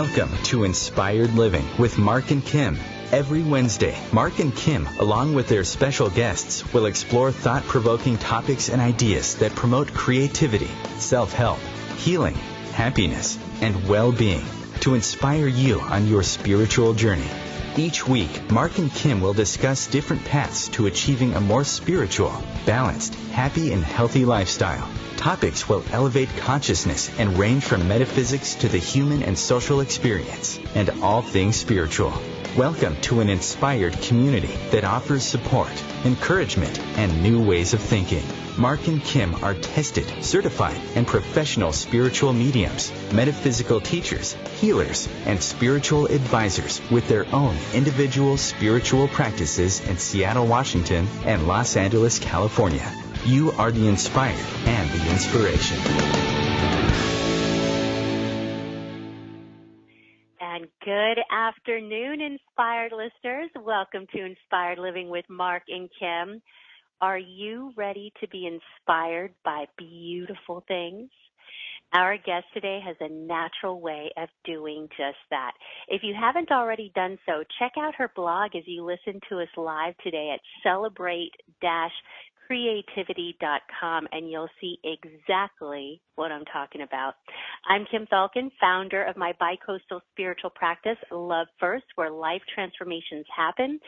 Welcome to Inspired Living with Mark and Kim. Every Wednesday, Mark and Kim, along with their special guests, will explore thought-provoking topics and ideas that promote creativity, self-help, healing, happiness, and well-being to inspire you on your spiritual journey. Each week, Mark and Kim will discuss different paths to achieving a more spiritual, balanced, happy, and healthy lifestyle. Topics will elevate consciousness and range from metaphysics to the human and social experience, and all things spiritual. Welcome to an inspired community that offers support, encouragement, and new ways of thinking. Mark and Kim are tested, certified, and professional spiritual mediums, metaphysical teachers, healers, and spiritual advisors with their own individual spiritual practices in Seattle, Washington, and Los Angeles, California. You are the inspired and the inspiration. And good afternoon, inspired listeners. Welcome to Inspired Living with Mark and Kim. Are you ready to be inspired by beautiful things? Our guest today has a natural way of doing just that. If you haven't already done so, check out her blog as you listen to us live today at celebrate-creativity.com, and you'll see exactly what I'm talking about. I'm Kim Falcon, founder of my bicoastal spiritual practice, Love First, where life transformations happen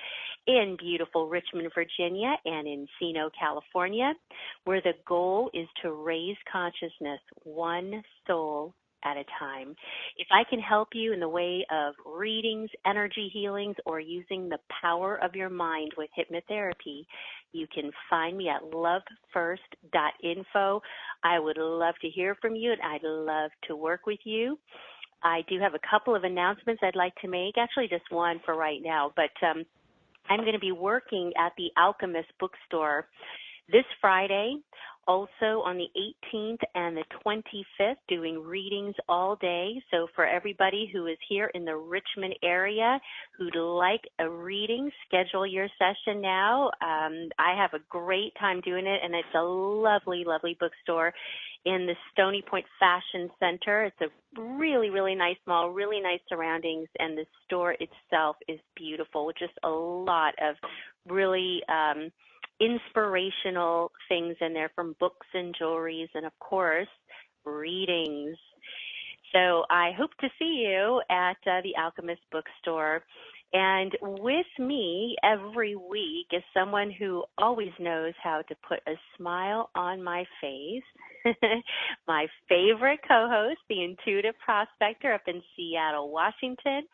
in beautiful Richmond, Virginia, and Encino, California, where the goal is to raise consciousness one soul at a time. If I can help you in the way of readings, energy healings, or using the power of your mind with hypnotherapy, you can find me at lovefirst.info. I would love to hear from you, and I'd love to work with you. I do have a couple of announcements I'd like to make, actually just one for right now, but I'm going to be working at the Alchemist bookstore this Friday, also on the 18th and the 25th, doing readings all day. So for everybody who is here in the Richmond area who'd like a reading, schedule your session now. I have a great time doing it, and it's a lovely, lovely bookstore in the Stony Point Fashion Center. It's a really, really nice mall, really nice surroundings, and the store itself is beautiful with just a lot of really inspirational things in there, from books and jewelries and, of course, readings. So I hope to see you at the Alchemist bookstore. And with me every week is someone who always knows how to put a smile on my face. My favorite co-host, the intuitive prospector up in Seattle, Washington,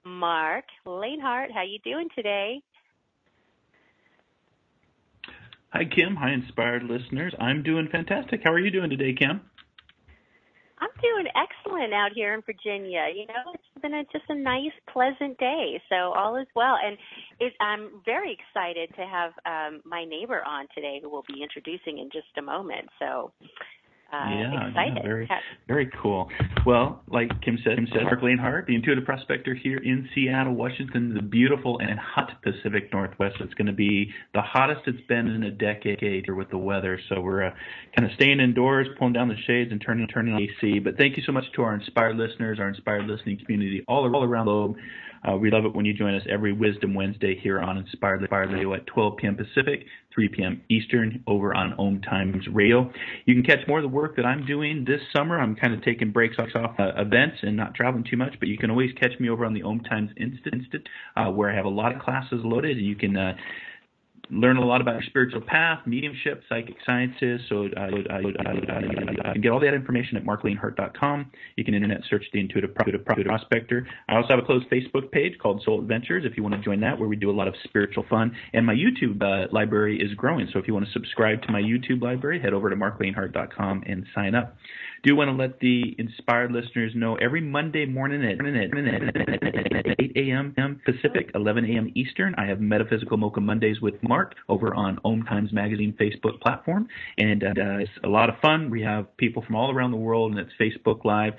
Mark Lanehart. How you doing today? Hi, Kim. Hi, inspired listeners. I'm doing fantastic. How are you doing today, Kim? I'm doing excellent out here in Virginia. You know, it's been just a nice, pleasant day, so all is well. And I'm very excited to have my neighbor on today, who we'll be introducing in just a moment. So excited. Yeah, very cool. Well, like Kim said, Mark Lanehart, the intuitive prospector here in Seattle, Washington, the beautiful and hot Pacific Northwest. It's going to be the hottest it's been in a decade here with the weather. So we're kind of staying indoors, pulling down the shades, and turning on AC. But thank you so much to our inspired listeners, our inspired listening community all around the globe. We love it when you join us every Wisdom Wednesday here on Inspired Radio at 12 p.m. Pacific, 3 p.m. Eastern, over on OMTimes Radio. You can catch more of the work that I'm doing this summer. I'm kind of taking breaks off events and not traveling too much, but you can always catch me over on the OMTimes Institute, where I have a lot of classes loaded. You can learn a lot about your spiritual path, mediumship, psychic sciences. So you can get all that information at marklanehart.com. You can internet search the intuitive prospector. I also have a closed Facebook page called Soul Adventures if you want to join that, where we do a lot of spiritual fun. And my YouTube library is growing. So if you want to subscribe to my YouTube library, head over to marklanehart.com and sign up. Do want to let the inspired listeners know every Monday morning at 8 a.m. Pacific, 11 a.m. Eastern, I have Metaphysical Mocha Mondays with Mark over on OMTimes Magazine Facebook platform. And it's a lot of fun. We have people from all around the world, and it's Facebook Live.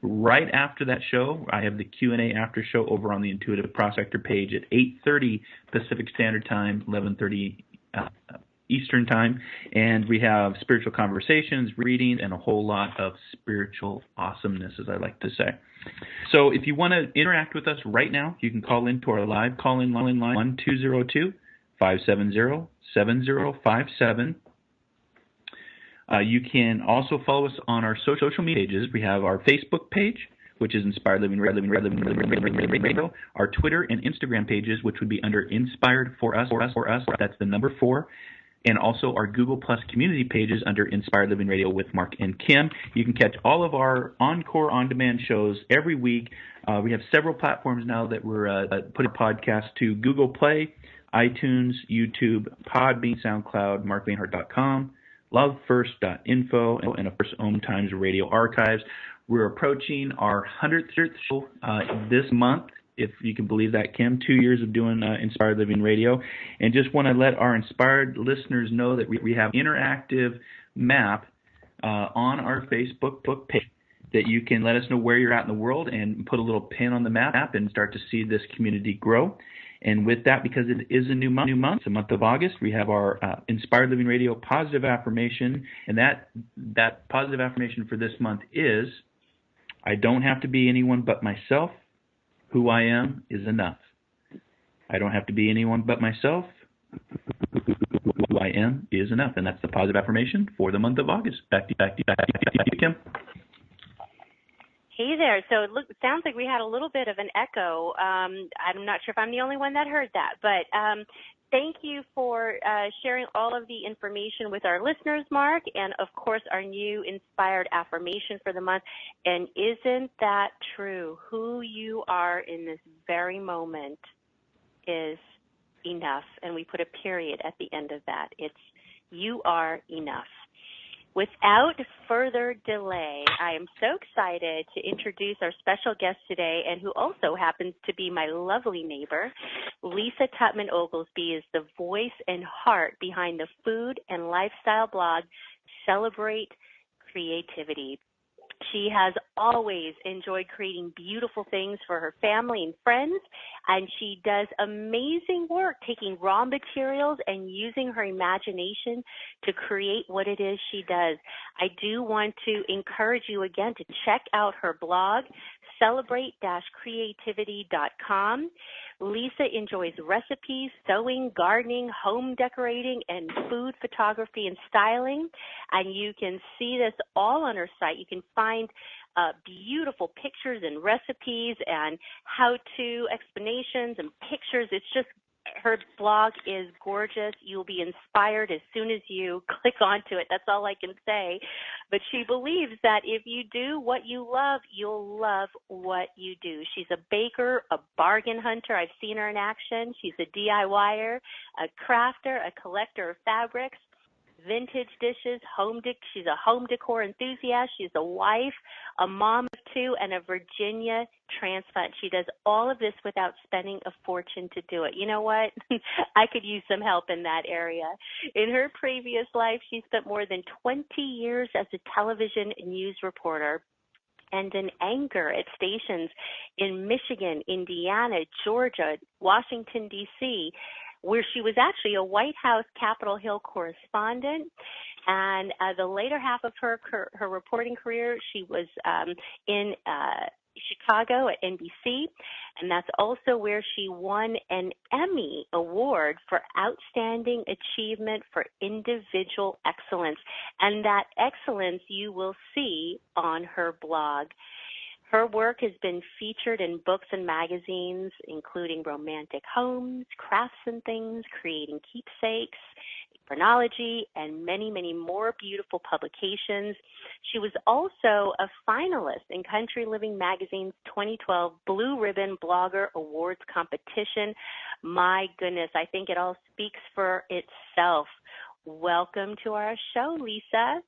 Right after that show, I have the Q&A after show over on the Intuitive Prospector page at 8:30 Pacific Standard Time, 11:30 Eastern Time, and we have spiritual conversations, readings, and a whole lot of spiritual awesomeness, as I like to say. So if you want to interact with us right now, you can call into our live call-in line 1-202-570-7057. You can also follow us on our social media pages. We have our Facebook page, which is Inspired Living Radio, our Twitter and Instagram pages, which would be under Inspired for Us, that's the number 4, and also our Google Plus community pages under Inspired Living Radio with Mark and Kim. You can catch all of our Encore on-demand shows every week. We have several platforms now that we're putting podcasts to: Google Play, iTunes, YouTube, Podbean, SoundCloud, markbainhart.com, lovefirst.info, and of course OMTimes Radio Archives. We're approaching our 100th show this month, if you can believe that, Kim. 2 years of doing Inspired Living Radio. And just want to let our inspired listeners know that we have an interactive map on our Facebook page that you can let us know where you're at in the world and put a little pin on the map and start to see this community grow. And with that, because it is a new month, the month of August, we have our Inspired Living Radio positive affirmation. And that positive affirmation for this month is, I don't have to be anyone but myself. Who I am is enough. I don't have to be anyone but myself. Who I am is enough. And that's the positive affirmation for the month of August. Back to you, Kim. Hey there. So it sounds like we had a little bit of an echo. I'm not sure if I'm the only one that heard that, but thank you for sharing all of the information with our listeners, Mark, and of course our new inspired affirmation for the month. And isn't that true? Who you are in this very moment is enough. And we put a period at the end of that. It's you are enough. Without further delay, I am so excited to introduce our special guest today, and who also happens to be my lovely neighbor. Lisa Tutman-Oglesby is the voice and heart behind the food and lifestyle blog Celebrate Creativity. She has always enjoyed creating beautiful things for her family and friends, and she does amazing work taking raw materials and using her imagination to create what it is she does. I do want to encourage you again to check out her blog, celebrate-creativity.com. Lisa enjoys recipes, sewing, gardening, home decorating, and food photography and styling. And you can see this all on her site. You can find beautiful pictures and recipes and how-to explanations and pictures. It's just, her blog is gorgeous. You'll be inspired as soon as you click onto it. That's all I can say. But she believes that if you do what you love, you'll love what you do. She's a baker, a bargain hunter. I've seen her in action. She's a DIYer, a crafter, a collector of fabrics, vintage dishes, she's a home decor enthusiast. She's a wife, a mom of 2, and a Virginia transplant. She does all of this without spending a fortune to do it. You know what? I could use some help in that area. In her previous life, she spent more than 20 years as a television news reporter and an anchor at stations in Michigan, Indiana, Georgia, Washington, D.C., where she was actually a White House Capitol Hill correspondent. And the later half of her reporting career, she was in Chicago at NBC, and that's also where she won an Emmy Award for Outstanding Achievement for Individual Excellence. And that excellence you will see on her blog. Her work has been featured in books and magazines, including Romantic Homes, Crafts and Things, Creating Keepsakes, Phrenology, and many, many more beautiful publications. She was also a finalist in Country Living Magazine's 2012 Blue Ribbon Blogger Awards competition. My goodness, I think it all speaks for itself. Welcome to our show, Lisa.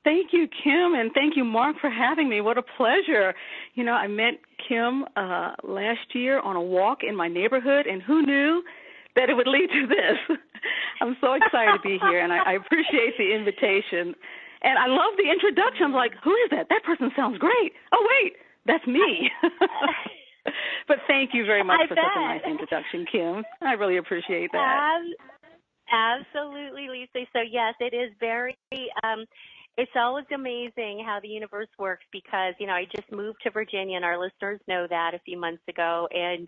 Thank you, Kim, and thank you, Mark, for having me. What a pleasure. You know, I met Kim last year on a walk in my neighborhood, and who knew that it would lead to this? I'm so excited to be here, and I appreciate the invitation. And I love the introduction. I'm like, who is that? That person sounds great. Oh, wait, that's me. But thank you very much for such a nice introduction, Kim. I really appreciate that. Absolutely, Lisa. So, yes, it is very It's always amazing how the universe works because, I just moved to Virginia, and our listeners know that, a few months ago. And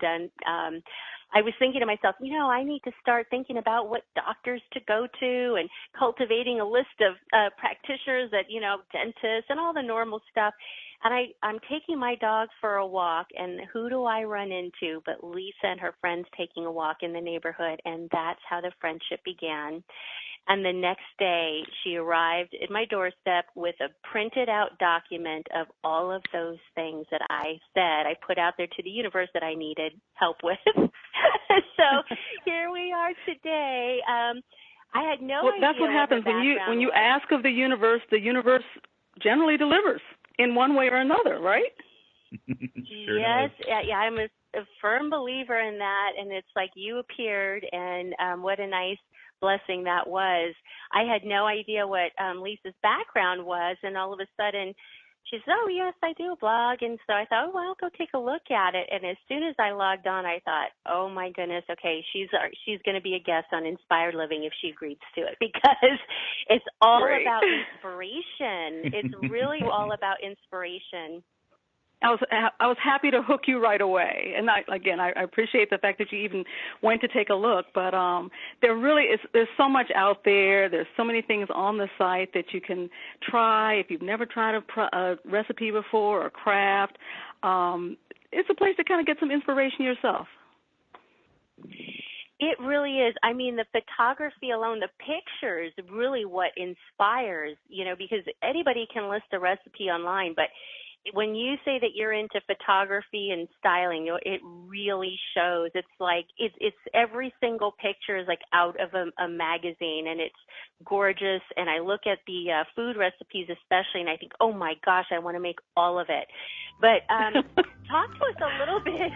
I was thinking to myself, I need to start thinking about what doctors to go to and cultivating a list of practitioners that, dentists and all the normal stuff. And I'm taking my dog for a walk, and who do I run into but Lisa and her friends taking a walk in the neighborhood, and that's how the friendship began. And the next day, she arrived at my doorstep with a printed out document of all of those things that I put out there to the universe that I needed help with. So here we are today. I had no idea. That's what happens when you ask of the universe generally delivers in one way or another, right? Sure yes, yeah, I'm a firm believer in that, and it's like you appeared, and what a nice blessing that was. I had no idea what Lisa's background was, and all of a sudden she said, oh, yes, I do a blog. And so I thought, well, I'll go take a look at it. And as soon as I logged on, I thought, oh, my goodness, okay, she's going to be a guest on Inspired Living if she agrees to it, because it's all about inspiration. It's really all about inspiration. I was happy to hook you right away, and I appreciate the fact that you even went to take a look. But there's so much out there. There's so many things on the site that you can try if you've never tried a recipe before or craft. It's a place to kind of get some inspiration yourself. It really is. I mean, the photography alone, the pictures, really what inspires. Because anybody can list a recipe online, but when you say that you're into photography and styling, it really shows. It's like it's every single picture is like out of a magazine, and it's gorgeous. And I look at the food recipes especially, and I think, oh my gosh, I want to make all of it. But talk to us a little bit.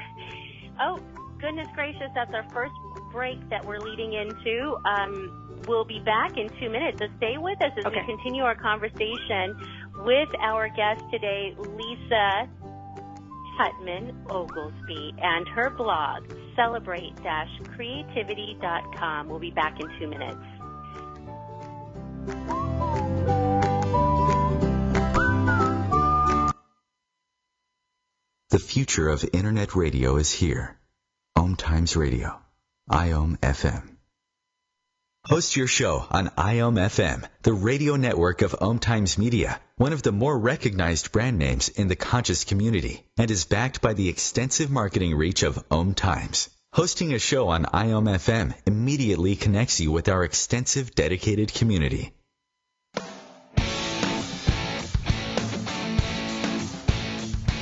Oh, goodness gracious, that's our first break that we're leading into. We'll be back in 2 minutes, so stay with us as we continue our conversation with our guest today, Lisa Tutman-Oglesby, and her blog, celebrate-creativity.com. We'll be back in 2 minutes. The future of Internet radio is here. OMTimes Radio, IOM FM. Host your show on IOM FM, the radio network of OMTimes Media, one of the more recognized brand names in the conscious community, and is backed by the extensive marketing reach of OMTimes. Hosting a show on IOM FM immediately connects you with our extensive dedicated community.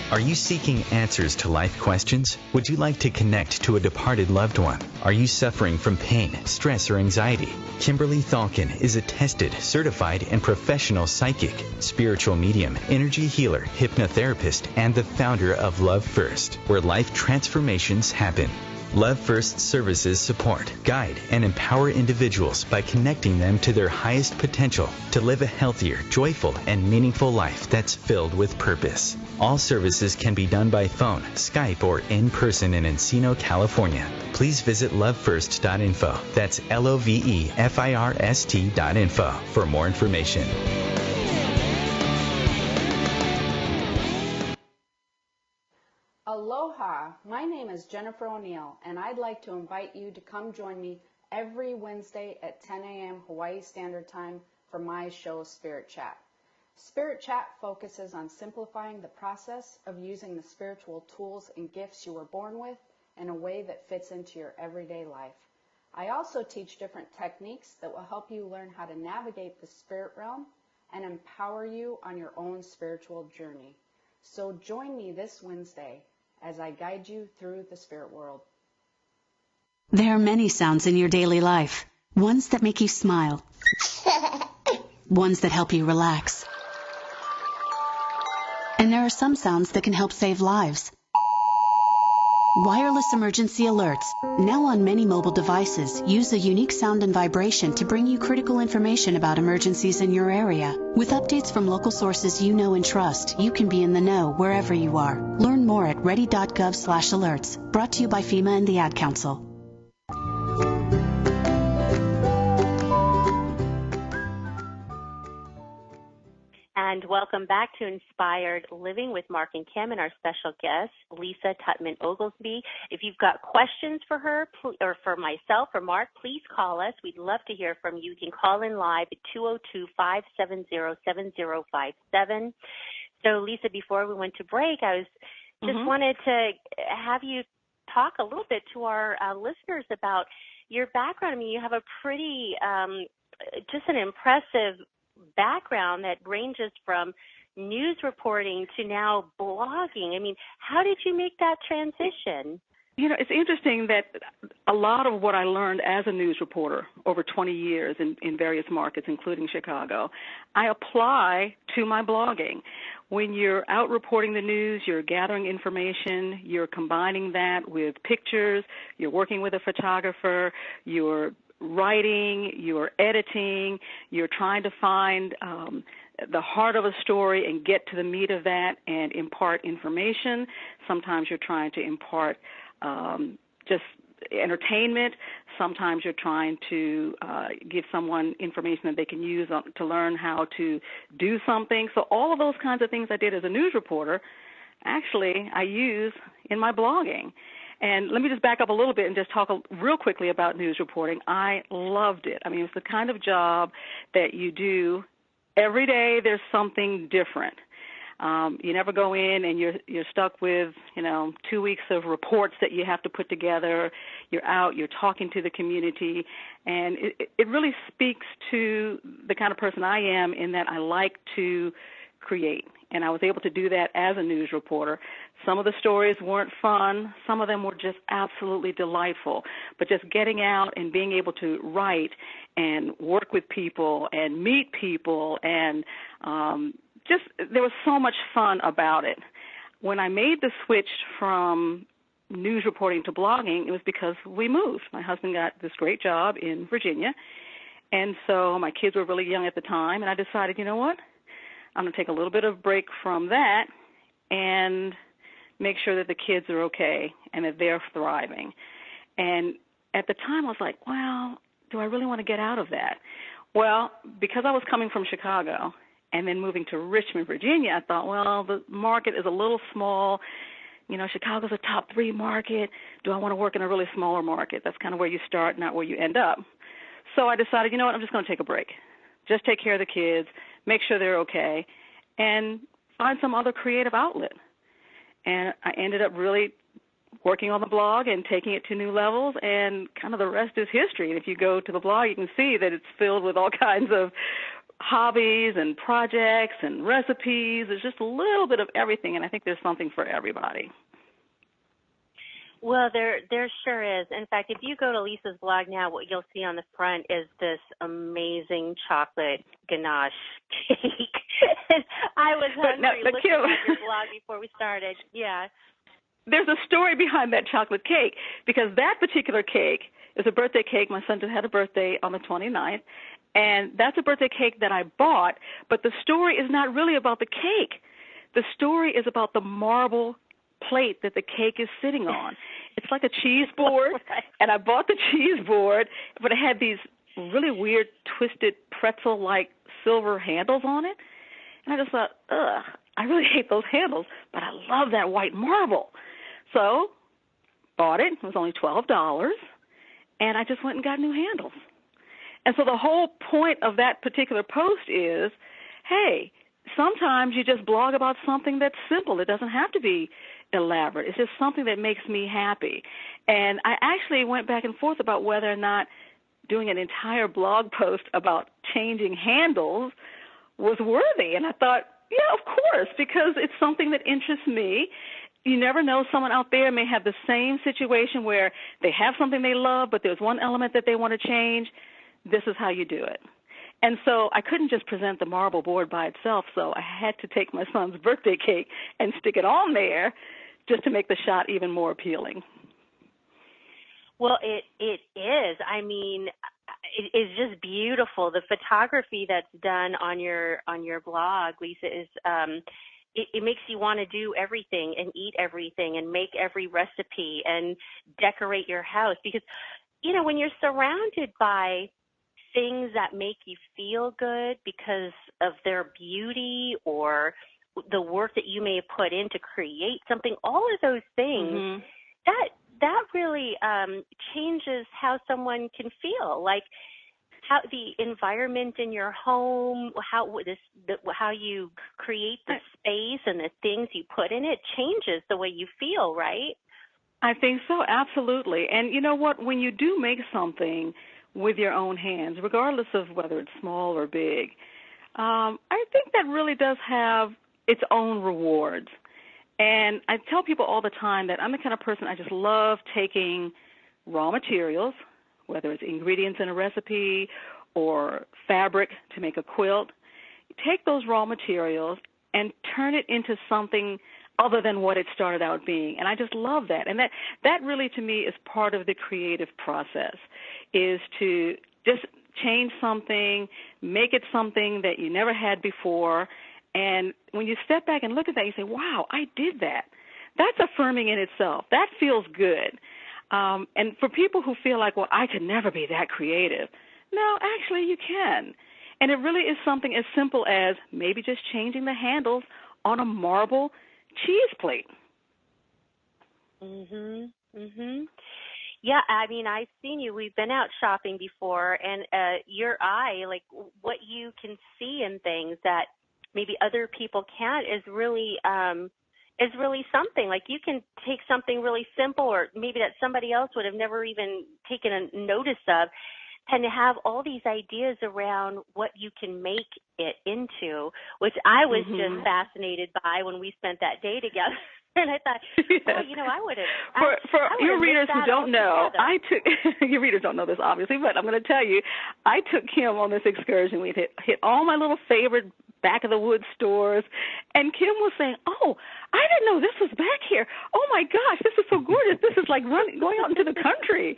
Are you seeking answers to life questions? Would you like to connect to a departed loved one? Are you suffering from pain, stress, or anxiety? Kimberly Thalkin is a tested, certified, and professional psychic, spiritual medium, energy healer, hypnotherapist, and the founder of Love First, where life transformations happen. Love First services support, guide, and empower individuals by connecting them to their highest potential to live a healthier, joyful, and meaningful life that's filled with purpose. All services can be done by phone, Skype, or in person in Encino, California. Please visit lovefirst.info. That's LOVEFIRST.info for more information. Aloha, my name is Jennifer O'Neill, and I'd like to invite you to come join me every Wednesday at 10 a.m. Hawaii Standard Time for my show, Spirit Chat. Spirit Chat focuses on simplifying the process of using the spiritual tools and gifts you were born with in a way that fits into your everyday life. I also teach different techniques that will help you learn how to navigate the spirit realm and empower you on your own spiritual journey. So join me this Wednesday as I guide you through the spirit world. There are many sounds in your daily life. Ones that make you smile. Ones that help you relax. And there are some sounds that can help save lives. Wireless emergency alerts, now on many mobile devices, use a unique sound and vibration to bring you critical information about emergencies in your area. With updates from local sources you know and trust, you can be in the know wherever you are. Learn more at ready.gov/alerts. Brought to you by FEMA and the Ad Council. and welcome back to Inspired Living with Mark and Kim and our special guest, Lisa Tutman-Oglesby. If you've got questions for her or for myself or Mark, please call us. We'd love to hear from you. You can call in live at 202-570-7057. So, Lisa, before we went to break, I just wanted to have you talk a little bit to our listeners about your background. I mean, you have a pretty, just an impressive background that ranges from news reporting to now blogging. I mean, how did you make that transition? You know, it's interesting that a lot of what I learned as a news reporter over 20 years in various markets, including Chicago, I apply to my blogging. When you're out reporting the news, you're gathering information, you're combining that with pictures, you're working with a photographer, you're writing, you're editing, you're trying to find the heart of a story and get to the meat of that and impart information. Sometimes you're trying to impart just entertainment. Sometimes you're trying to give someone information that they can use to learn how to do something. So all of those kinds of things I did as a news reporter, actually, I use in my blogging. And let me just back up a little bit and just talk real quickly about news reporting. I loved it. I mean, it's the kind of job that you do every day. There's something different. You never go in and you're stuck with, 2 weeks of reports that you have to put together. You're out, you're talking to the community, and it really speaks to the kind of person I am in that I like to create, and I was able to do that as a news reporter. Some of the stories weren't fun. Some of them were just absolutely delightful, but just getting out and being able to write and work with people and meet people and there was so much fun about it. When I made the switch from news reporting to blogging, it was because we moved. My husband got this great job in Virginia, and so my kids were really young at the time, and I decided, you know what, I'm going to take a little bit of break from that and make sure that the kids are okay and that they're thriving. And at the time, I was like, well, do I really want to get out of that? Well, because I was coming from Chicago and then moving to Richmond, Virginia, I thought, well, the market is a little small. Chicago's a top 3 market. Do I want to work in a really smaller market? That's kind of where you start, not where you end up. So I decided, you know what, I'm just going to take a break. Just take care of the kids, make sure they're okay, and find some other creative outlet. And I ended up really working on the blog and taking it to new levels, and kind of the rest is history. And if you go to the blog, you can see that it's filled with all kinds of hobbies and projects and recipes. There's just a little bit of everything, and I think there's something for everybody. Well, there sure is. In fact, if you go to Lisa's blog now, what you'll see on the front is this amazing chocolate ganache cake. I was hungry looking at your blog before we started. Yeah. There's a story behind that chocolate cake, because that particular cake is a birthday cake. My son just had a birthday on the 29th, and that's a birthday cake that I bought, but the story is not really about the cake. The story is about the marble plate that the cake is sitting on. It's like a cheese board, and I bought the cheese board, but it had these really weird twisted pretzel-like silver handles on it, and I just thought, I really hate those handles, but I love that white marble. So bought it. It was only $12, and I just went and got new handles. And so the whole point of that particular post is, hey, sometimes you just blog about something that's simple. It doesn't have to be elaborate. It's just something that makes me happy. And I actually went back and forth about whether or not doing an entire blog post about changing handles was worthy. And I thought, yeah, of course, because it's something that interests me. You never know, someone out there may have the same situation where they have something they love, but there's one element that they want to change. This is how you do it. And so I couldn't just present the marble board by itself, so I had to take my son's birthday cake and stick it on there just to make the shot even more appealing. Well, it is. I mean, it is just beautiful. The photography that's done on your blog, Lisa, is it makes you want to do everything and eat everything and make every recipe and decorate your house, because when you're surrounded by things that make you feel good because of their beauty or the work that you may have put in to create something, all of those things, that really changes how someone can feel. Like how the environment in your home, how you create the space and the things you put in it changes the way you feel, right? I think so, absolutely. And you know what? When you do make something with your own hands, regardless of whether it's small or big, I think that really does have its own rewards. And I tell people all the time that I'm the kind of person, I just love taking raw materials, whether it's ingredients in a recipe or fabric to make a quilt. Take those raw materials and turn it into something other than what it started out being. And I just love that. And that really, to me, is part of the creative process, is to just change something, make it something that you never had before. And when you step back and look at that, you say, wow, I did that. That's affirming in itself. That feels good. And for people who feel like, well, I could never be that creative, no, actually you can. And it really is something as simple as maybe just changing the handles on a marble cheese plate. Yeah, I mean, I've seen you. We've been out shopping before, and your eye, like what you can see in things that maybe other people can't, is really something. Like you can take something really simple, or maybe that somebody else would have never even taken a notice of, and to have all these ideas around what you can make it into, which I was just fascinated by when we spent that day together. And I thought, well, you know, I would have. For your readers who don't know, your readers don't know this obviously, but I'm going to tell you, I took Kim on this excursion. We hit all my little favorite back of the woods stores, and Kim was saying, "Oh, I didn't know this was back here. Oh my gosh, this is so gorgeous. This is like going out into the country."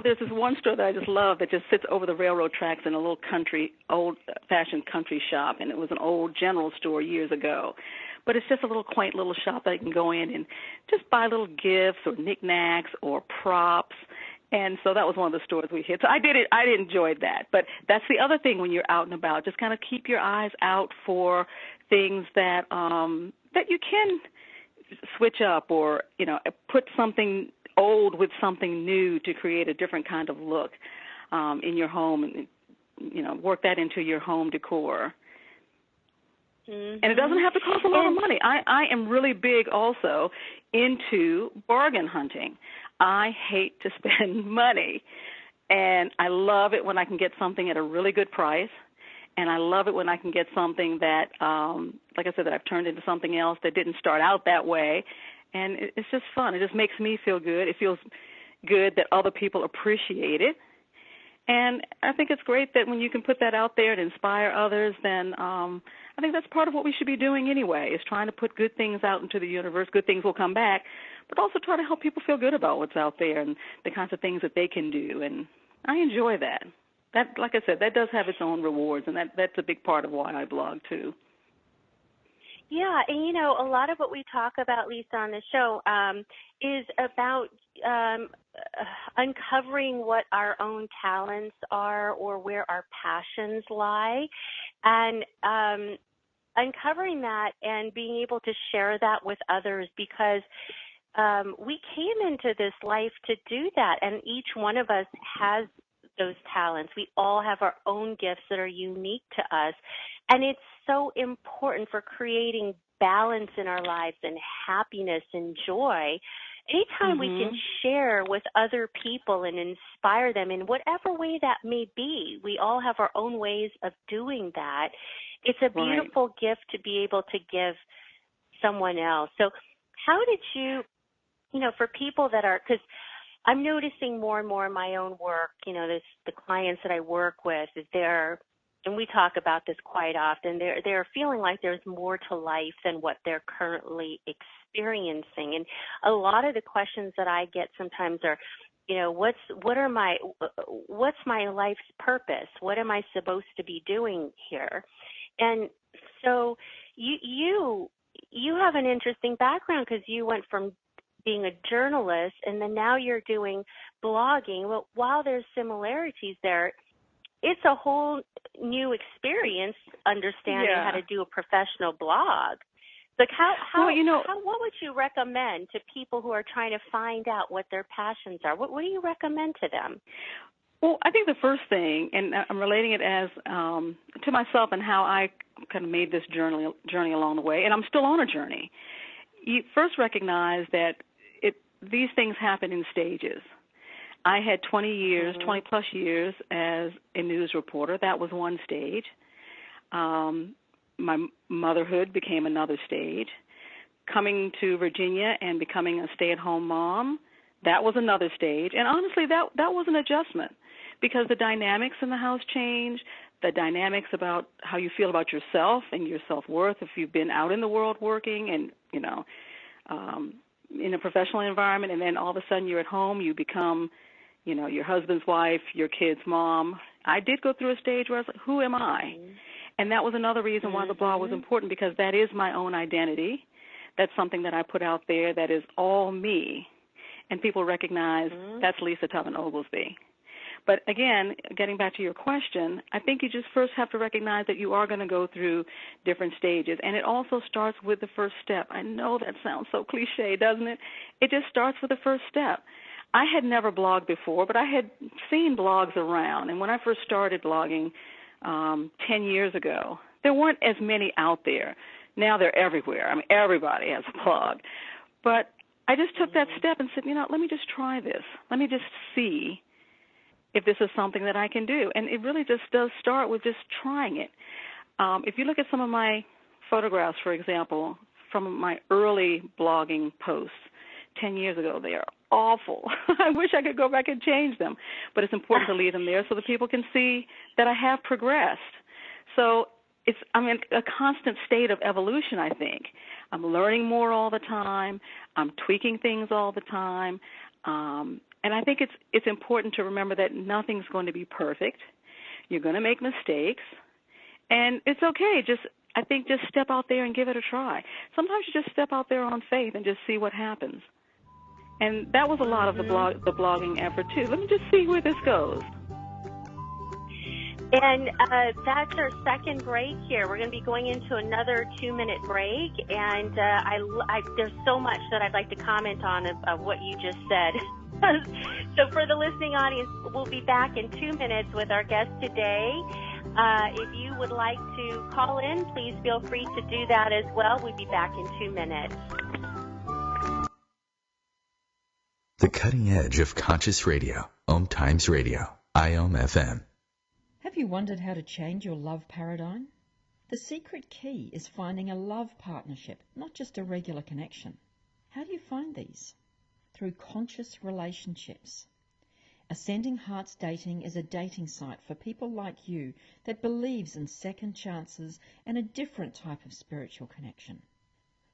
There's this one store that I just love that just sits over the railroad tracks in a little old-fashioned country shop, and it was an old general store years ago. But it's just a little quaint little shop that you can go in and just buy little gifts or knickknacks or props. And so that was one of the stores we hit. So I enjoyed that. But that's the other thing when you're out and about. Just kind of keep your eyes out for things that that you can switch up, or, you know, put something old with something new to create a different kind of look in your home, and, you know, work that into your home decor. And it doesn't have to cost a lot of money. I am really big also into bargain hunting. I hate to spend money, and I love it when I can get something at a really good price, and I love it when I can get something that, like I said, that I've turned into something else that didn't start out that way, and it's just fun. It just makes me feel good. It feels good that other people appreciate it. And I think it's great that when you can put that out there and inspire others, then I think that's part of what we should be doing anyway, is trying to put good things out into the universe. Good things will come back, but also try to help people feel good about what's out there and the kinds of things that they can do. And I enjoy that. That, like I said, that does have its own rewards, and that's a big part of why I blog too. Yeah, and, you know, a lot of what we talk about, Lisa, on the show is about uncovering what our own talents are or where our passions lie, and uncovering that and being able to share that with others, because we came into this life to do that, and each one of us has those talents. We all have our own gifts that are unique to us, and it's so important for creating balance in our lives and happiness and joy. Anytime we can share with other people and inspire them in whatever way that may be, we all have our own ways of doing that. It's a beautiful gift to be able to give someone else. So how did you know, for people that are, because I'm noticing more and more in my own work, you know, the clients that I work with, and we talk about this quite often, they're feeling like there's more to life than what they're currently experiencing. And a lot of the questions that I get sometimes are, you know, what's my life's purpose? What am I supposed to be doing here? And so you have an interesting background, because you went from being a journalist and then now you're doing blogging. Well, while there's similarities there, it's a whole new experience understanding how to do a professional blog. Like what would you recommend to people who are trying to find out what their passions are? What do you recommend to them? Well, I think the first thing, and I'm relating it as to myself and how I kind of made this journey along the way, and I'm still on a journey. You first recognize that these things happen in stages. I had 20 plus years as a news reporter. That was one stage. My motherhood became another stage. Coming to Virginia and becoming a stay-at-home mom, that was another stage. And honestly, that was an adjustment because the dynamics in the house change, the dynamics about how you feel about yourself and your self-worth if you've been out in the world working and, in a professional environment, and then all of a sudden you're at home, you become, your husband's wife, your kid's mom. I did go through a stage where I was like, who am I? And that was another reason why the blog was important, because that is my own identity. That's something that I put out there that is all me. And people recognize that's Lisa Tutman-Oglesby. But again, getting back to your question, I think you just first have to recognize that you are going to go through different stages. And it also starts with the first step. I know that sounds so cliche, doesn't it? It just starts with the first step. I had never blogged before, but I had seen blogs around. And when I first started blogging 10 years ago, there weren't as many out there. Now they're everywhere. I mean, everybody has a blog. But I just took that step and said, let me just try this. Let me just see if this is something that I can do. And it really just does start with just trying it. If you look at some of my photographs, for example, from my early blogging posts 10 years ago, they are awful. I wish I could go back and change them. But it's important to leave them there so that people can see that I have progressed. So I'm in a constant state of evolution, I think. I'm learning more all the time. I'm tweaking things all the time. And I think it's important to remember that nothing's going to be perfect. You're going to make mistakes. And it's okay. Just step out there and give it a try. Sometimes you just step out there on faith and just see what happens. And that was a lot of the blogging effort, too. Let me just see where this goes. And that's our second break here. We're going to be going into another 2-minute break. And there's so much that I'd like to comment on of what you just said. So for the listening audience, we'll be back in 2 minutes with our guest today. If you would like to call in, please feel free to do that as well. We'll be back in 2 minutes. The cutting edge of conscious radio, OMTimes Radio, IOM FM. Have you wondered how to change your love paradigm? The secret key is finding a love partnership, not just a regular connection. How do you find these? Through conscious relationships. Ascending Hearts Dating is a dating site for people like you that believes in second chances and a different type of spiritual connection.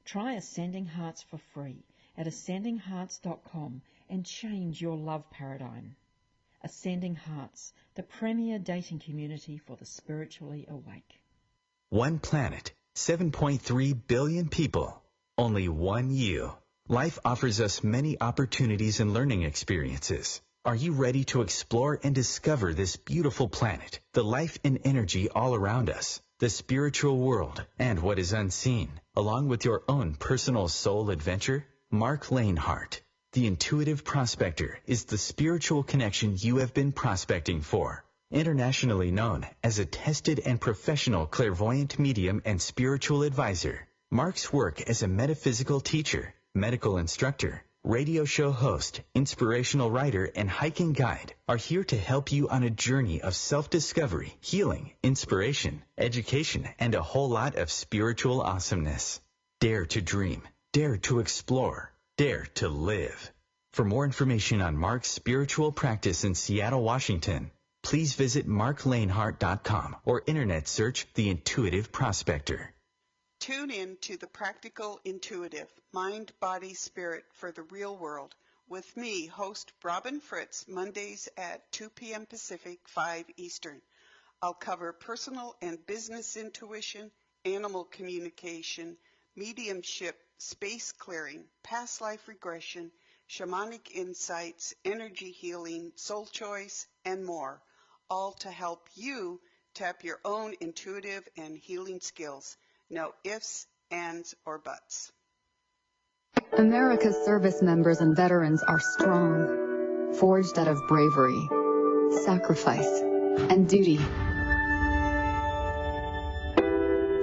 Try Ascending Hearts for free at ascendinghearts.com and change your love paradigm. Ascending Hearts, the premier dating community for the spiritually awake. One planet, 7.3 billion people, only one you. Life offers us many opportunities and learning experiences. Are you ready to explore and discover this beautiful planet, the life and energy all around us, the spiritual world, and what is unseen, along with your own personal soul adventure? Mark Lanehart, the intuitive prospector, is the spiritual connection you have been prospecting for. Internationally known as a tested and professional clairvoyant medium and spiritual advisor, Mark's work as a metaphysical teacher, medical instructor, radio show host, inspirational writer, and hiking guide are here to help you on a journey of self-discovery, healing, inspiration, education, and a whole lot of spiritual awesomeness. Dare to dream. Dare to explore. Dare to live. For more information on Mark's spiritual practice in Seattle, Washington, please visit marklanehart.com or internet search The Intuitive Prospector. Tune in to The Practical Intuitive, Mind, Body, Spirit for the Real World with me, host Robin Fritz, Mondays at 2 p.m. Pacific, 5 Eastern. I'll cover personal and business intuition, animal communication, mediumship, space clearing, past life regression, shamanic insights, energy healing, soul choice, and more, all to help you tap your own intuitive and healing skills. No ifs, ands, or buts. America's service members and veterans are strong, forged out of bravery, sacrifice, and duty.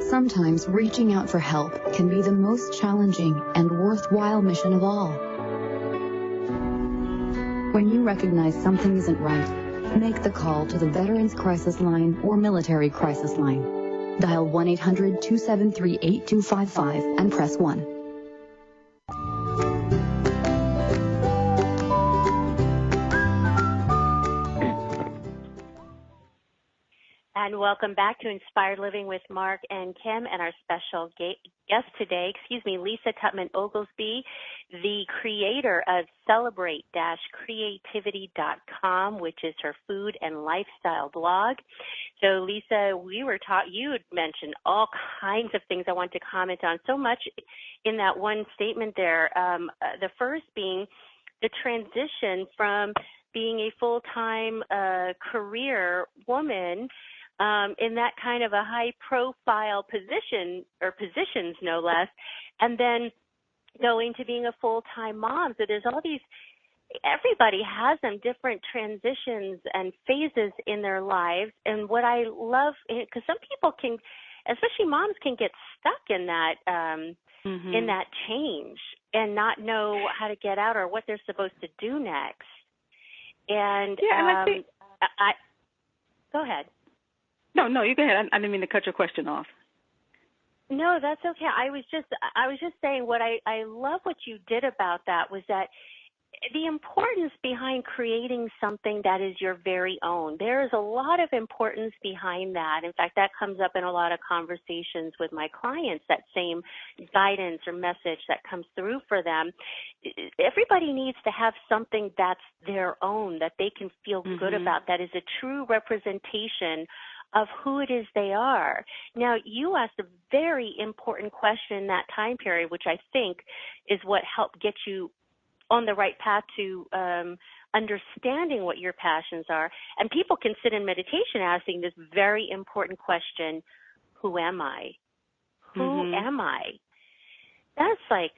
Sometimes reaching out for help can be the most challenging and worthwhile mission of all. When you recognize something isn't right, make the call to the Veterans Crisis Line or Military Crisis Line. Dial 1-800-273-8255 and press 1. And welcome back to Inspired Living with Mark and Kim, and our special guest today, Lisa Tutman-Oglesby, the creator of Celebrate-Creativity.com, which is her food and lifestyle blog. So, Lisa, you had mentioned all kinds of things I want to comment on, so much in that one statement there. The first being the transition from being a full-time career woman in that kind of a high-profile position, or positions no less, and then going to being a full-time mom. So there's all these, everybody has them, different transitions and phases in their lives. And what I love, because some people can, especially moms, can get stuck in that in that change and not know how to get out or what they're supposed to do next. And and I think, go ahead. No, you go ahead. I didn't mean to cut your question off. No, that's okay. I was just saying what I love what you did about that was that the importance behind creating something that is your very own. There is a lot of importance behind that. In fact, that comes up in a lot of conversations with my clients, that same guidance or message that comes through for them. Everybody needs to have something that's their own, that they can feel good about, that is a true representation of who it is they are. Now, you asked a very important question in that time period, which I think is what helped get you on the right path to understanding what your passions are. And people can sit in meditation asking this very important question, who am I? Who am I? That's a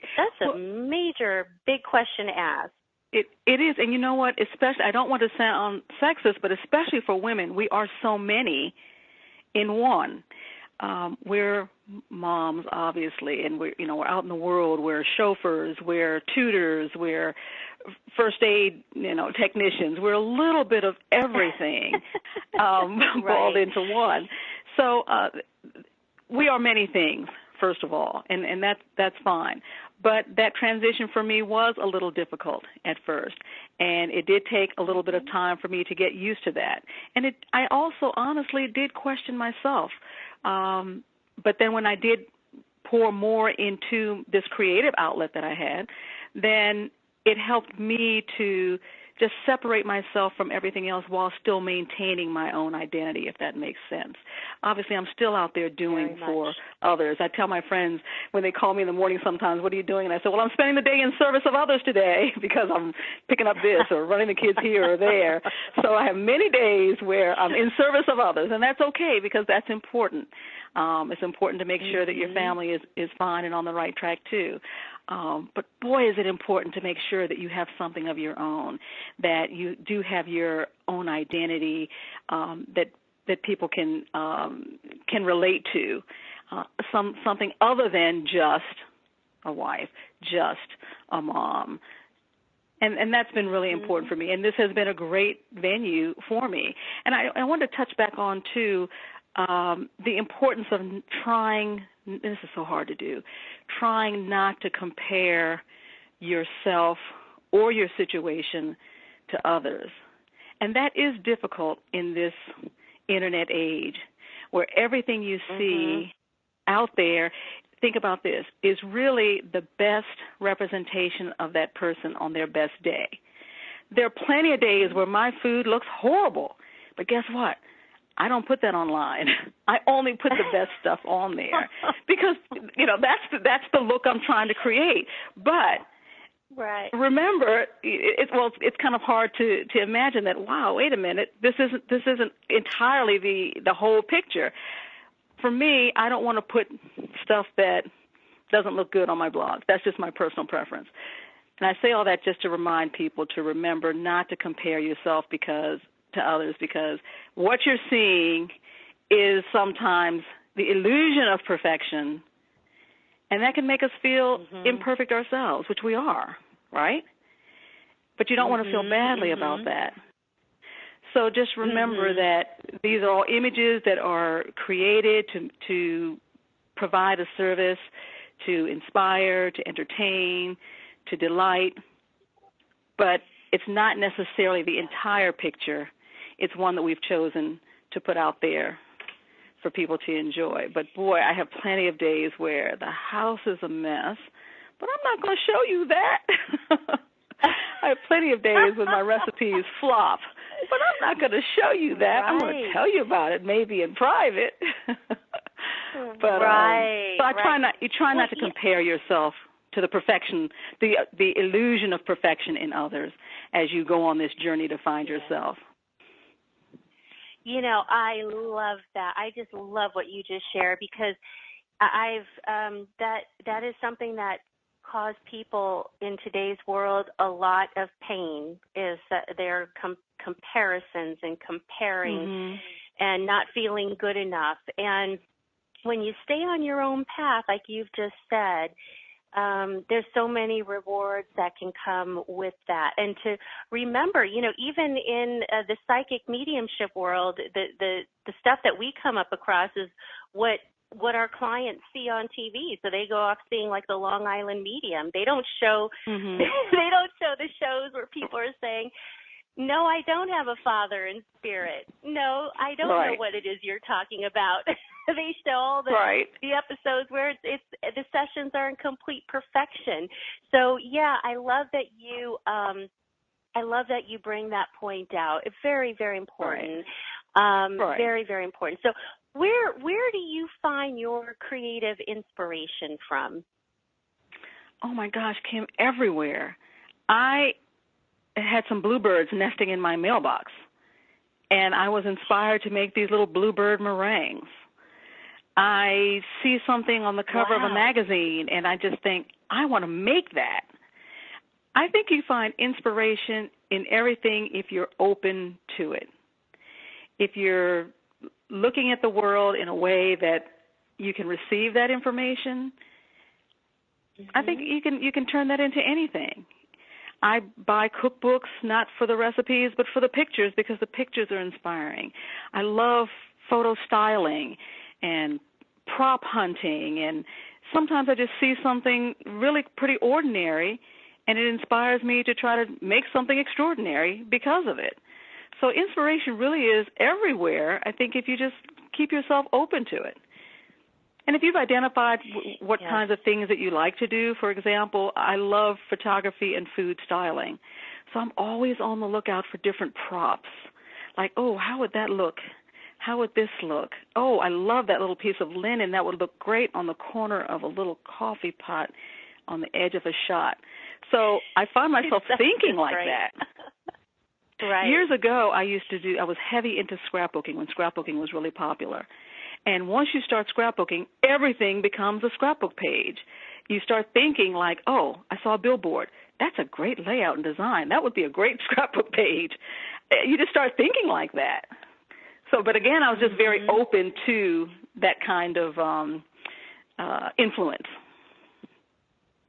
major, big question to ask. It is, and you know what, especially, I don't want to sound sexist, but especially for women, we are so many in one. We're moms, obviously, and we're out in the world. We're chauffeurs, we're tutors, we're first aid, technicians. We're a little bit of everything balled into one. So we are many things, first of all, and that's fine. But that transition for me was a little difficult at first, and it did take a little bit of time for me to get used to that. And I also honestly did question myself. But then when I did pour more into this creative outlet that I had, then it helped me to just separate myself from everything else while still maintaining my own identity, if that makes sense. Obviously, I'm still out there doing for others. I tell my friends when they call me in the morning sometimes, what are you doing? And I say, well, I'm spending the day in service of others today because I'm picking up this or running the kids here or there. So I have many days where I'm in service of others, and that's okay because that's important. It's important to make sure that your family is fine and on the right track, too. But, boy, is it important to make sure that you have something of your own, that you do have your own identity that people can relate to, something other than just a wife, just a mom. And that's been really important for me. And this has been a great venue for me. And I want to touch back on, too, the importance of trying, this is so hard to do, trying not to compare yourself or your situation to others. And that is difficult in this internet age where everything you see out there, think about this, is really the best representation of that person on their best day. There are plenty of days where my food looks horrible, but guess what? I don't put that online. I only put the best stuff on there because, that's the look I'm trying to create. But Right. remember, it's kind of hard to imagine that. Wow, wait a minute, this isn't entirely the whole picture. For me, I don't want to put stuff that doesn't look good on my blog. That's just my personal preference. And I say all that just to remind people to remember not to compare yourself to others, because what you're seeing is sometimes the illusion of perfection, and that can make us feel imperfect ourselves, which we are, right? But you don't want to feel badly about that. So just remember that these are all images that are created to provide a service, to inspire, to entertain, to delight, but it's not necessarily the entire picture. It's one that we've chosen to put out there for people to enjoy. But boy, I have plenty of days where the house is a mess, but I'm not going to show you that. I have plenty of days when my recipes flop, but I'm not going to show you that. Right. I'm going to tell you about it, maybe in private. But so you try not to compare yourself to the perfection, the illusion of perfection in others as you go on this journey to find yourself. You know, I love that. I just love what you just shared, because that is something that caused people in today's world a lot of pain, is that their comparisons and comparing and not feeling good enough. And when you stay on your own path, like you've just said, there's so many rewards that can come with that. And to remember, you know, even in the psychic mediumship world, the stuff that we come up across is what our clients see on TV. So they go off seeing like the Long Island Medium. They don't show they don't show the shows where people are saying, no, I don't have a father in spirit. No, I don't know what it is you're talking about. They show all the episodes where it's the sessions are in complete perfection. So yeah, I love that you bring that point out. It's very, very important. Very, very important. So where do you find your creative inspiration from? Oh my gosh, Kim, everywhere. I had some bluebirds nesting in my mailbox, and I was inspired to make these little bluebird meringues. I see something on the cover of a magazine, and I just think, I want to make that. I think you find inspiration in everything if you're open to it. If you're looking at the world in a way that you can receive that information, I think you can turn that into anything. I buy cookbooks not for the recipes but for the pictures, because the pictures are inspiring. I love photo styling and prop hunting, and sometimes I just see something really pretty ordinary and it inspires me to try to make something extraordinary because of it. So inspiration really is everywhere, I think, if you just keep yourself open to it. And if you've identified what kinds of things that you like to do, for example, I love photography and food styling. So I'm always on the lookout for different props. Like, oh, how would that look? How would this look? Oh, I love that little piece of linen. That would look great on the corner of a little coffee pot on the edge of a shot. So I find myself thinking like that. Years ago, I was heavy into scrapbooking when scrapbooking was really popular. And once you start scrapbooking, everything becomes a scrapbook page. You start thinking like, oh, I saw a billboard. That's a great layout and design. That would be a great scrapbook page. You just start thinking like that. So, but again, I was just very open to that kind of influence.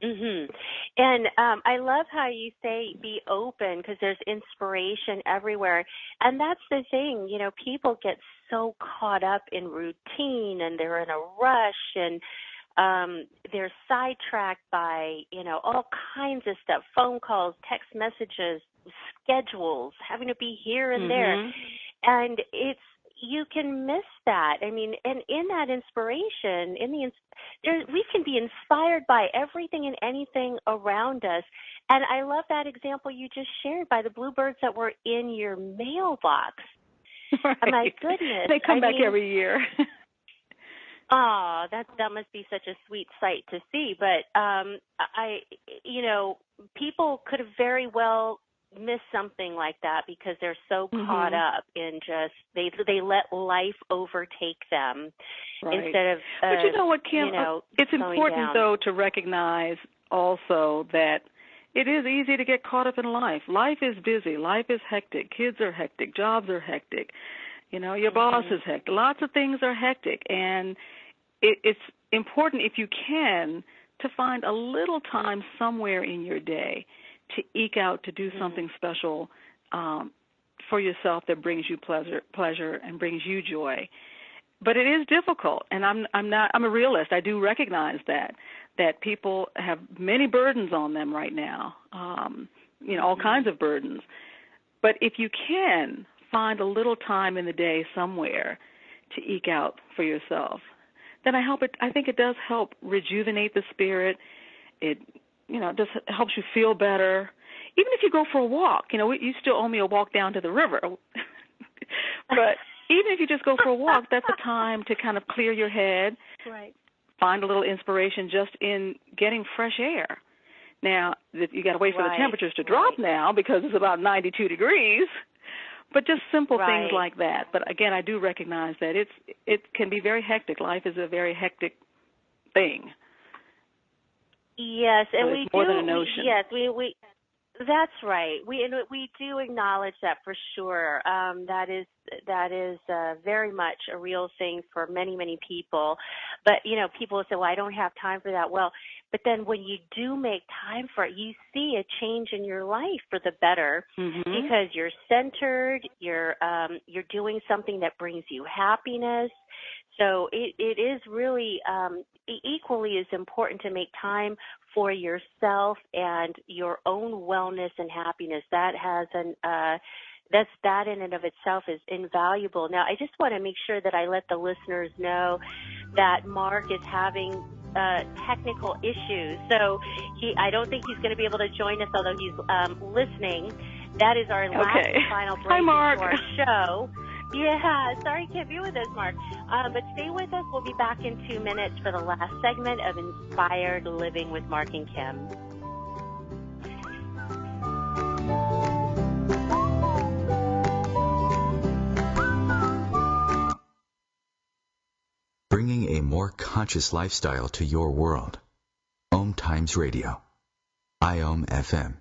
And I love how you say be open, because there's inspiration everywhere. And that's the thing, you know, people get so caught up in routine and they're in a rush and they're sidetracked by, you know, all kinds of stuff, phone calls, text messages, schedules, having to be here and there. And you can miss that. I mean, and in that inspiration, we can be inspired by everything and anything around us. And I love that example you just shared by the bluebirds that were in your mailbox. My goodness. They come back every year. Oh, that must be such a sweet sight to see. But people could have very well missed something like that because they're so caught up in just they let life overtake them instead of. But you know what, Kim? It's important down. though to recognize also that it is easy to get caught up in life. Life is busy. Life is hectic. Kids are hectic. Jobs are hectic. Your boss is hectic. Lots of things are hectic, and it's important, if you can, to find a little time somewhere in your day to eke out to do something special for yourself that brings you pleasure and brings you joy. But it is difficult, and I'm a realist. I do recognize that people have many burdens on them right now, all kinds of burdens. But if you can find a little time in the day somewhere to eke out for yourself, then I think it does help rejuvenate the spirit. It just helps you feel better. Even if you go for a walk, you still owe me a walk down to the river. But even if you just go for a walk, that's a time to kind of clear your head, find a little inspiration just in getting fresh air. Now, you got to wait for the temperatures to drop now because it's about 92 degrees. But just simple things like that. But again, I do recognize that it can be very hectic. Life is a very hectic thing. Yes, and so we more do. Than a notion. Yes, we. That's right. We do acknowledge that for sure. That is very much a real thing for many people. But people say, "Well, I don't have time for that." Well, but then when you do make time for it, you see a change in your life for the better because you're centered. You're doing something that brings you happiness. So it is really equally as important to make time for yourself and your own wellness and happiness. That has that in and of itself is invaluable. Now, I just want to make sure that I let the listeners know that Mark is having technical issues. So I don't think he's going to be able to join us, although he's listening. That is our last and final break into our show. Yeah, sorry you can't be with us, Mark. But stay with us. We'll be back in 2 minutes for the last segment of Inspired Living with Mark and Kim. Bringing a more conscious lifestyle to your world. OMTimes Radio. IOM FM.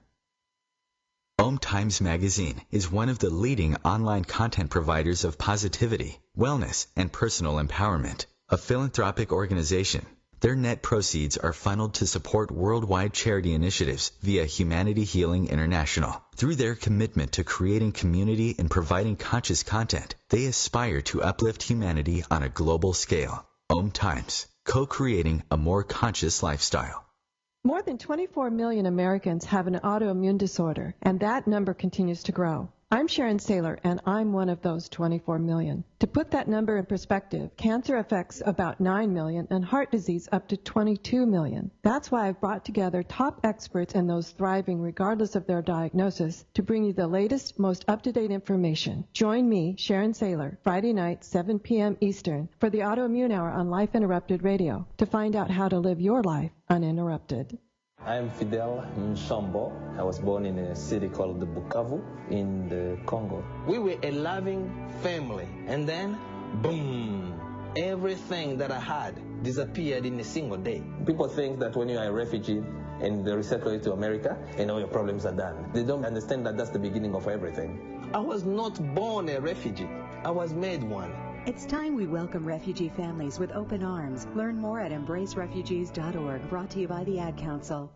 OMTimes Magazine is one of the leading online content providers of positivity, wellness, and personal empowerment. A philanthropic organization, their net proceeds are funneled to support worldwide charity initiatives via Humanity Healing International. Through their commitment to creating community and providing conscious content, they aspire to uplift humanity on a global scale. OMTimes, co-creating a more conscious lifestyle. More than 24 million Americans have an autoimmune disorder, and that number continues to grow. I'm Sharon Saylor, and I'm one of those 24 million. To put that number in perspective, cancer affects about 9 million and heart disease up to 22 million. That's why I've brought together top experts and those thriving regardless of their diagnosis to bring you the latest, most up-to-date information. Join me, Sharon Saylor, Friday night, 7 p.m. Eastern, for the Autoimmune Hour on Life Interrupted Radio to find out how to live your life uninterrupted. I am Fidel Nsombo. I was born in a city called the Bukavu in the Congo. We were a loving family, and then, boom, everything that I had disappeared in a single day. People think that when you are a refugee and they resettle you to America, and all your problems are done. They don't understand that that's the beginning of everything. I was not born a refugee. I was made one. It's time we welcome refugee families with open arms. Learn more at embracerefugees.org, brought to you by the Ad Council.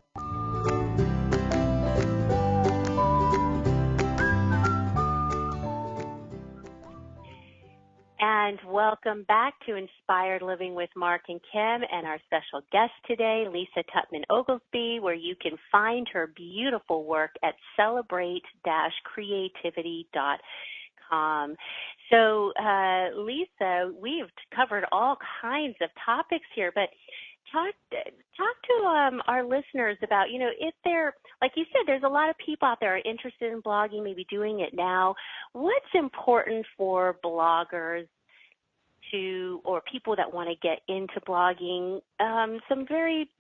And welcome back to Inspired Living with Mark and Kim and our special guest today, Lisa Tutman-Oglesby, where you can find her beautiful work at celebrate-creativity.com. So, Lisa, we've covered all kinds of topics here, but talk to our listeners about, if they're, like you said, there's a lot of people out there interested in blogging, maybe doing it now. What's important for bloggers or people that want to get into blogging? Some very,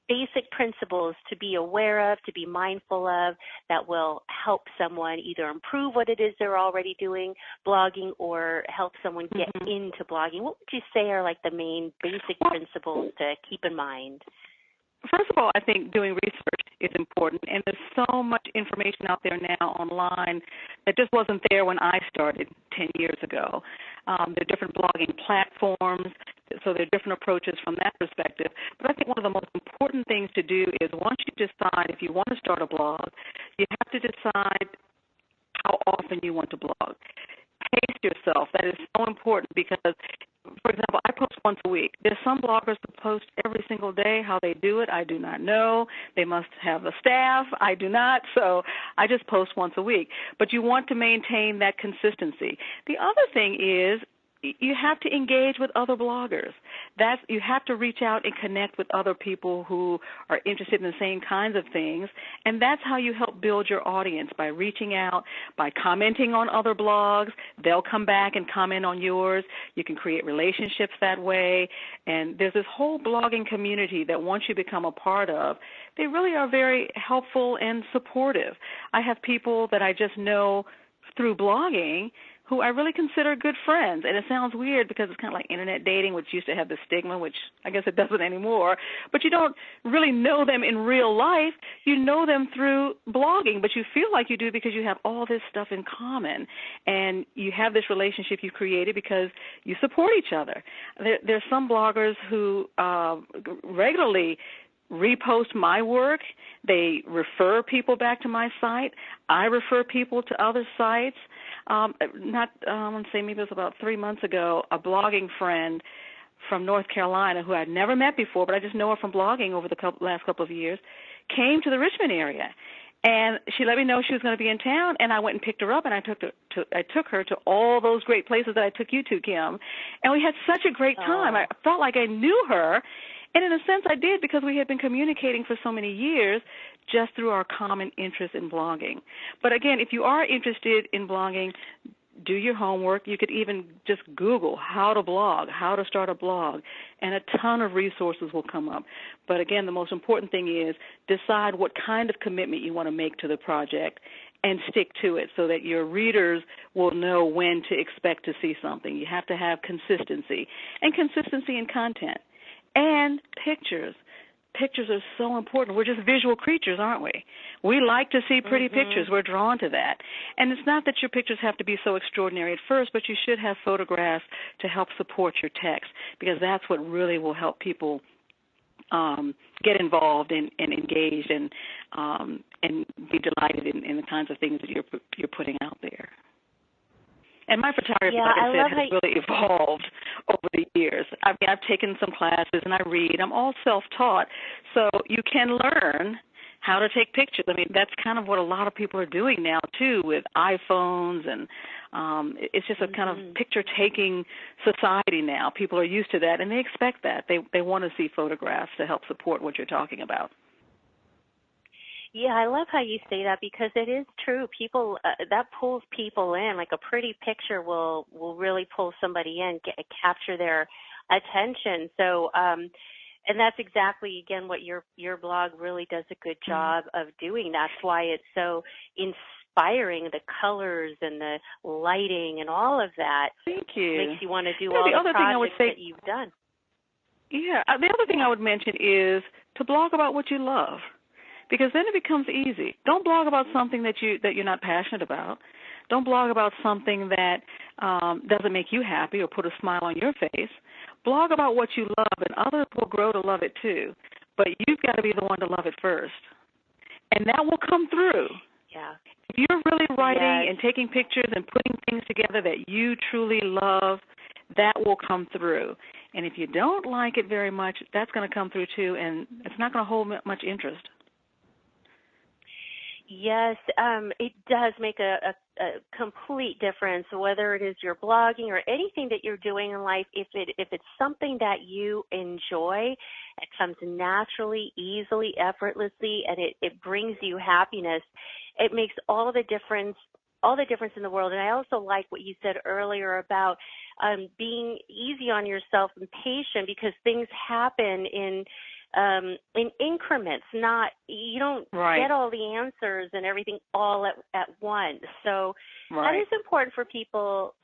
basic principles to be aware of, to be mindful of, that will help someone either improve what it is they're already doing, blogging, or help someone get into blogging? What would you say are like the main basic principles to keep in mind? First of all, I think doing research is important, and there's so much information out there now online that just wasn't there when I started 10 years ago. There are different blogging platforms, so there are different approaches from that perspective. But I think one of the most important things to do is once you decide if you want to start a blog, you have to decide how often you want to blog. Pace yourself. That is so important because, for example, I post once a week. There's some bloggers who post every single day. How they do it, I do not know. They must have a staff. I do not. So I just post once a week. But you want to maintain that consistency. The other thing is you have to engage with other bloggers. You have to reach out and connect with other people who are interested in the same kinds of things, and that's how you help build your audience, by reaching out, by commenting on other blogs. They'll come back and comment on yours. You can create relationships that way, and there's this whole blogging community that once you become a part of, they really are very helpful and supportive. I have people that I just know through blogging who I really consider good friends. And it sounds weird because it's kind of like internet dating, which used to have the stigma, which I guess it doesn't anymore. But you don't really know them in real life. You know them through blogging, but you feel like you do because you have all this stuff in common. And you have this relationship you created because you support each other. There's some bloggers who regularly repost my work. They refer people back to my site. I refer people to other sites. I want to say maybe it was about 3 months ago, a blogging friend from North Carolina who I'd never met before, but I just know her from blogging over the last couple of years, came to the Richmond area. And she let me know she was going to be in town, and I went and picked her up, and I took her to all those great places that I took you to, Kim. And we had such a great time. I felt like I knew her. And in a sense, I did, because we had been communicating for so many years just through our common interest in blogging. But again, if you are interested in blogging, do your homework. You could even just Google how to blog, how to start a blog, and a ton of resources will come up. But again, the most important thing is decide what kind of commitment you want to make to the project and stick to it so that your readers will know when to expect to see something. You have to have consistency, and consistency in content. And pictures. Pictures are so important. We're just visual creatures, aren't we? We like to see pretty pictures. We're drawn to that. And it's not that your pictures have to be so extraordinary at first, but you should have photographs to help support your text, because that's what really will help people get involved and engaged and be delighted in the kinds of things that you're putting out there. And my photography, like I said, has really evolved over the years. I mean, I've taken some classes and I read. I'm all self-taught, so you can learn how to take pictures. I mean, that's kind of what a lot of people are doing now, too, with iPhones, and it's just a kind of picture-taking society now. People are used to that, and they expect that. They want to see photographs to help support what you're talking about. Yeah, I love how you say that, because it is true. People that pulls people in. Like a pretty picture will really pull somebody in, capture their attention. So, and that's exactly, again, what your blog really does a good job of doing. That's why it's so inspiring. The colors and the lighting and all of that. Thank you. Makes you want to do all the projects that you've done. Yeah, the other thing I would mention is to blog about what you love, because then it becomes easy. Don't blog about something that you're not passionate about. Don't blog about something that doesn't make you happy or put a smile on your face. Blog about what you love, and others will grow to love it too. But you've got to be the one to love it first, and that will come through. Yeah. If you're really writing and taking pictures and putting things together that you truly love, that will come through. And if you don't like it very much, that's going to come through too, and it's not going to hold much interest. Yes, it does make a complete difference, whether it is your blogging or anything that you're doing in life. If it's something that you enjoy, it comes naturally, easily, effortlessly, and it brings you happiness. It makes all the difference in the world. And I also like what you said earlier about being easy on yourself and patient, because things happen in in increments. Not you don't get all the answers and everything all at once. So that is important for people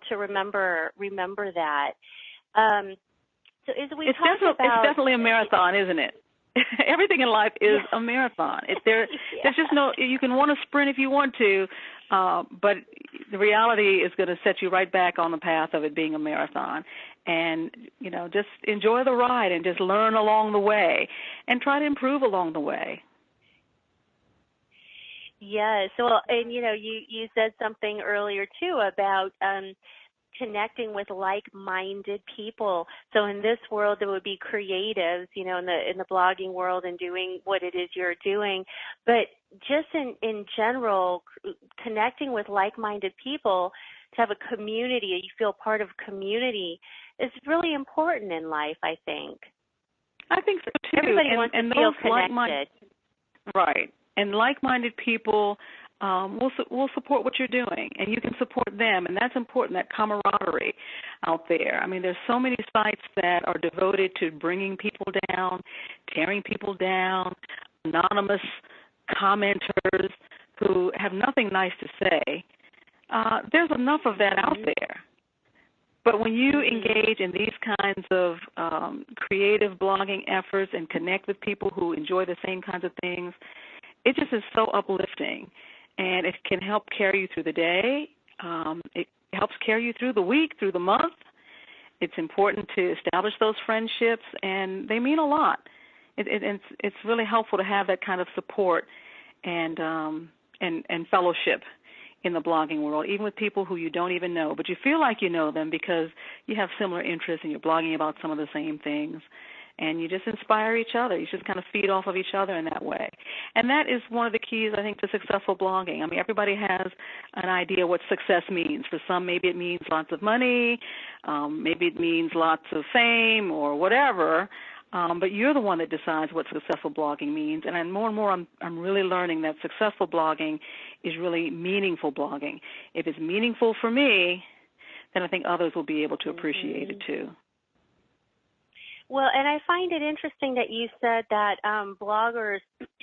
to remember that. So as we talk about, it's definitely a marathon, isn't it? Everything in life is a marathon. There's just no, you can want to sprint if you want to, but the reality is going to set you right back on the path of it being a marathon. And, just enjoy the ride and just learn along the way and try to improve along the way. Yes. Well, and, you said something earlier, too, about connecting with like-minded people. So in this world, there would be creatives, in the blogging world and doing what it is you're doing. But just in general, connecting with like-minded people, to have a community, you feel part of community, is really important in life, I think. I think so, too. Everybody wants to feel connected. Right. And like-minded people will support what you're doing, and you can support them, and that's important, that camaraderie out there. I mean, there's so many sites that are devoted to bringing people down, tearing people down, anonymous commenters who have nothing nice to say. There's enough of that out there. But when you engage in these kinds of creative blogging efforts and connect with people who enjoy the same kinds of things, it just is so uplifting. And it can help carry you through the day. It helps carry you through the week, through the month. It's important to establish those friendships, and they mean a lot. It's really helpful to have that kind of support and fellowship in the blogging world, even with people who you don't even know, but you feel like you know them because you have similar interests and you're blogging about some of the same things, and you just inspire each other. You just kind of feed off of each other in that way. And that is one of the keys, I think, to successful blogging. I mean, everybody has an idea what success means. For some, maybe it means lots of money, maybe it means lots of fame or whatever, but you're the one that decides what successful blogging means. And more and more I'm really learning that successful blogging is really meaningful blogging. If it's meaningful for me, then I think others will be able to appreciate it too. Well, and I find it interesting that you said that bloggers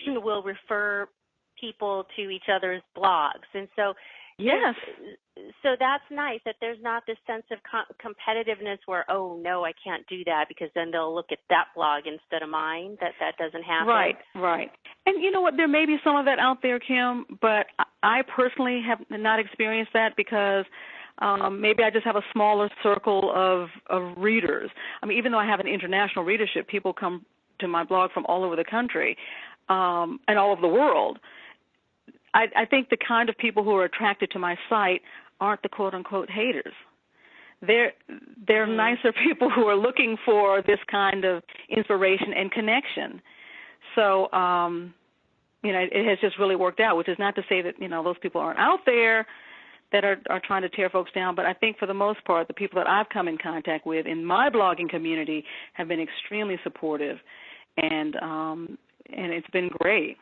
will refer people to each other's blogs. And so yes. So that's nice that there's not this sense of competitiveness where, oh, no, I can't do that because then they'll look at that blog instead of mine. That doesn't happen. Right. And you know what? There may be some of that out there, Kim, but I personally have not experienced that because maybe I just have a smaller circle of readers. I mean, even though I have an international readership, people come to my blog from all over the country and all over the world. I think the kind of people who are attracted to my site aren't the quote-unquote haters. They're nicer people who are looking for this kind of inspiration and connection. So, it has just really worked out, which is not to say that, those people aren't out there that are trying to tear folks down. But I think for the most part, the people that I've come in contact with in my blogging community have been extremely supportive, and it's been great.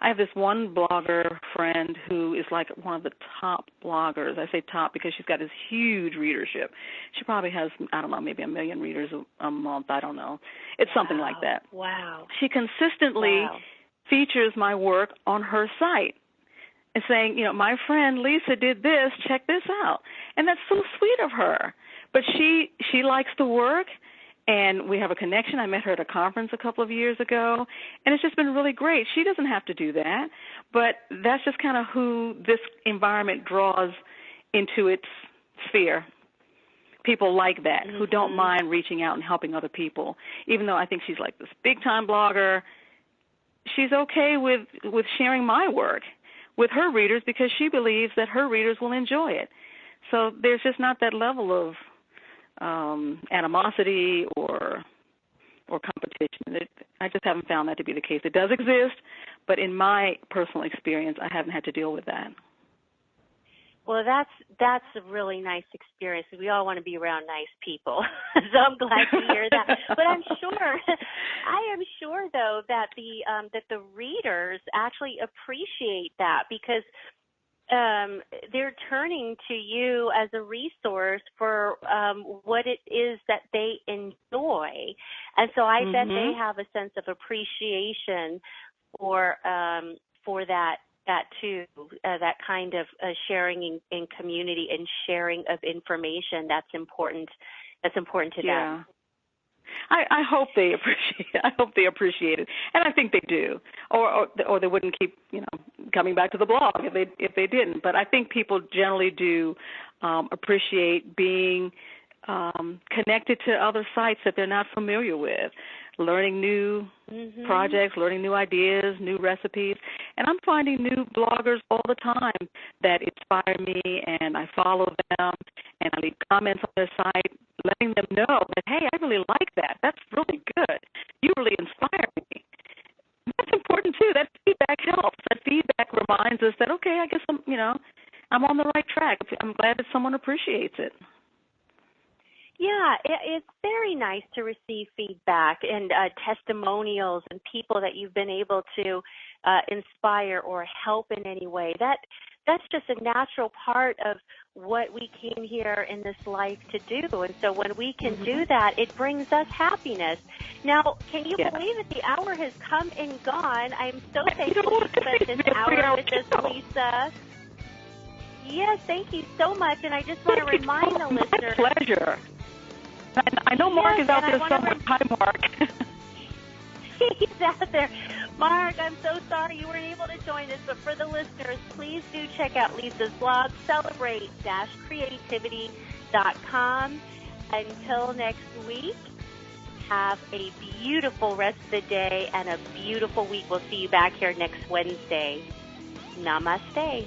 I have this one blogger friend who is like one of the top bloggers. I say top because she's got this huge readership. She probably has, I don't know, maybe 1 million readers a month. I don't know. It's something like that. Wow. She consistently features my work on her site and saying, my friend Lisa did this, check this out. And that's so sweet of her. But she likes the work, and we have a connection. I met her at a conference a couple of years ago, and it's just been really great. She doesn't have to do that, but that's just kind of who this environment draws into its sphere. People like that, who don't mind reaching out and helping other people. Even though I think she's like this big-time blogger, she's okay with sharing my work with her readers because she believes that her readers will enjoy it. So there's just not that level of animosity or competition. I just haven't found that to be the case. It does exist, but in my personal experience, I haven't had to deal with that. Well, that's a really nice experience. We all want to be around nice people, so I'm glad to hear that. But I am sure though that the readers actually appreciate that because they're turning to you as a resource for what it is that they enjoy. And so I bet they have a sense of appreciation for that too, that kind of sharing in community and sharing of information that's important to them. I hope they appreciate it, and I think they do, or they wouldn't keep coming back to the blog if they didn't. But I think people generally do appreciate being connected to other sites that they're not familiar with, learning new projects, learning new ideas, new recipes. And I'm finding new bloggers all the time that inspire me, and I follow them, and I leave comments on their site letting them know that, hey, I really like that. That's really good. You really inspire me. That's important, too. That feedback helps. That feedback reminds us that, okay, I guess I'm on the right track. I'm glad that someone appreciates it. Yeah, it's very nice to receive feedback and testimonials and people that you've been able to inspire or help in any way. That's just a natural part of what we came here in this life to do. And so when we can do that, it brings us happiness. Now, can you believe that the hour has come and gone? I'm so thankful you spent this hour with us, Lisa. Yes, thank you so much. And I just want to remind the listeners. My pleasure. I know Mark is out there somewhere. Hi, Mark. He's out there. Mark, I'm so sorry you weren't able to join us, but for the listeners, please do check out Lisa's blog, celebrate-creativity.com. Until next week, have a beautiful rest of the day and a beautiful week. We'll see you back here next Wednesday. Namaste.